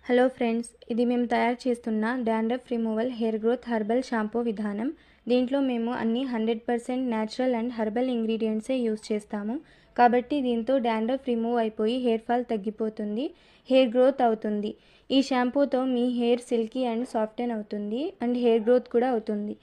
Hello friends, ఇది మేము తయారు చేస్తున్న dandruff removal hair growth herbal shampoo విధానం. దీంట్లో మేము అన్ని 100% న్యాచురల్ అండ్ హెర్బల్ ఇంగ్రీడియంట్సే యూస్ చేస్తాము. కాబట్టి దీంతో డాండ్రఫ్ రిమూవ్ అయిపోయి హెయిర్ ఫాల్ తగ్గిపోతుంది, హెయిర్ గ్రోత్ అవుతుంది. ఈ షాంపూతో మీ హెయిర్ సిల్కీ అండ్ సాఫ్టెన్ అవుతుంది అండ్ హెయిర్ గ్రోత్ కూడా అవుతుంది.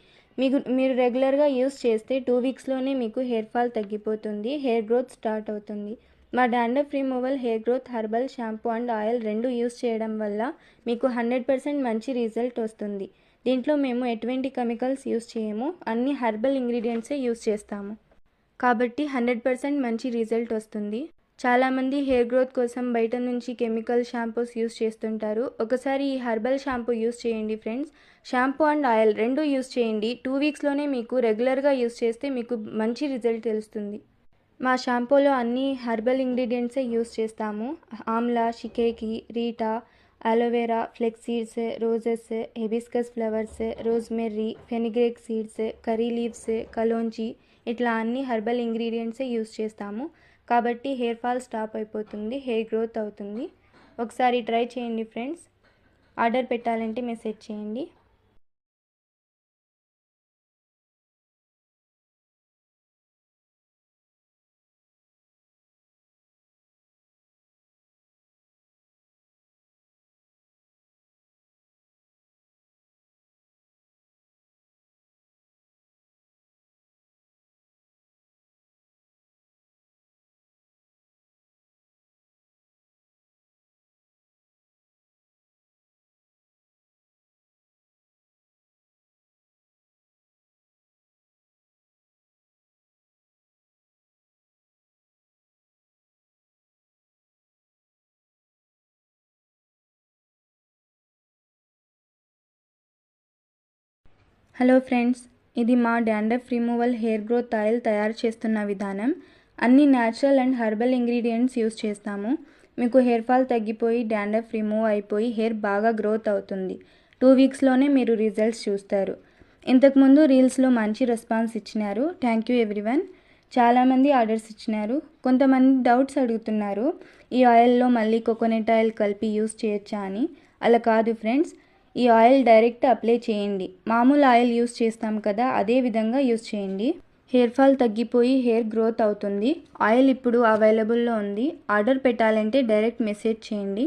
మీరు రెగ్యులర్గా యూస్ చేస్తే 2 వీక్స్లోనే మీకు హెయిర్ ఫాల్ తగ్గిపోతుంది, హెయిర్ గ్రోత్ స్టార్ట్ అవుతుంది. మా dandruff removal hair growth herbal shampoo and oil రెండు యూస్ చేయడం వల్ల మీకు 100% మంచి రిజల్ట్ వస్తుంది. దీంట్లో మేము ఎటువంటి కెమికల్స్ యూస్ చేయము, అన్ని హెర్బల్ ఇంగ్రీడియంట్సే యూస్ చేస్తాము. కాబట్టి 100% మంచి రిజల్ట్ వస్తుంది. చాలామంది హెయిర్ గ్రోత్ కోసం బయట నుంచి కెమికల్ షాంపూస్ యూస్ చేస్తుంటారు. ఒకసారి ఈ హెర్బల్ షాంపూ యూస్ చేయండి ఫ్రెండ్స్. షాంపూ అండ్ ఆయిల్ రెండు యూస్ చేయండి. 2 వీక్స్లోనే మీకు రెగ్యులర్గా యూస్ చేస్తే మీకు మంచి రిజల్ట్ తెలుస్తుంది. మా షాంపూలో అన్ని హెర్బల్ ఇంగ్రీడియంట్సే యూస్ చేస్తాము. Amla, shikakai, reetha, aloe vera, flax seeds, roses, hibiscus flowers, rosemary, fenugreek seeds, curry leaves, kalonji, ఇట్లా అన్ని హెర్బల్ ఇంగ్రీడియంట్సే యూస్ చేస్తాము. కాబట్టి హెయిర్ ఫాల్ స్టాప్ అయిపోతుంది, హెయిర్ గ్రోత్ అవుతుంది. ఒకసారి ట్రై చేయండి ఫ్రెండ్స్. ఆర్డర్ పెట్టాలంటే మెసేజ్ చేయండి. హలో ఫ్రెండ్స్, ఇది మా dandruff removal hair growth oil తయారు చేస్తున్న విధానం. అన్ని natural and herbal ingredients use చేస్తాము. మీకు హెయిర్ ఫాల్ తగ్గిపోయి డాండ్రఫ్ రిమూవ్ అయిపోయి హెయిర్ బాగా గ్రోత్ అవుతుంది. 2 వీక్స్లోనే మీరు రిజల్ట్స్ చూస్తారు. ఇంతకుముందు రీల్స్లో మంచి రెస్పాన్స్ ఇచ్చినారు. Thank you everyone. చాలామంది ఆర్డర్స్ ఇచ్చినారు. కొంతమంది డౌట్స్ అడుగుతున్నారు, ఈ ఆయిల్లో మళ్ళీ కోకోనట్ ఆయిల్ కలిపి యూస్ చేయొచ్చా అని. అలా కాదు ఫ్రెండ్స్, ఈ ఆయిల్ డైరెక్ట్ అప్లై చేయండి. మామూలు ఆయిల్ యూస్ చేస్తాం కదా, అదే విధంగా యూస్ చేయండి. హెయిర్ ఫాల్ తగ్గిపోయి హెయిర్ గ్రోత్ అవుతుంది. ఆయిల్ ఇప్పుడు అవైలబుల్లో ఉంది. ఆర్డర్ పెట్టాలంటే డైరెక్ట్ మెసేజ్ చేయండి.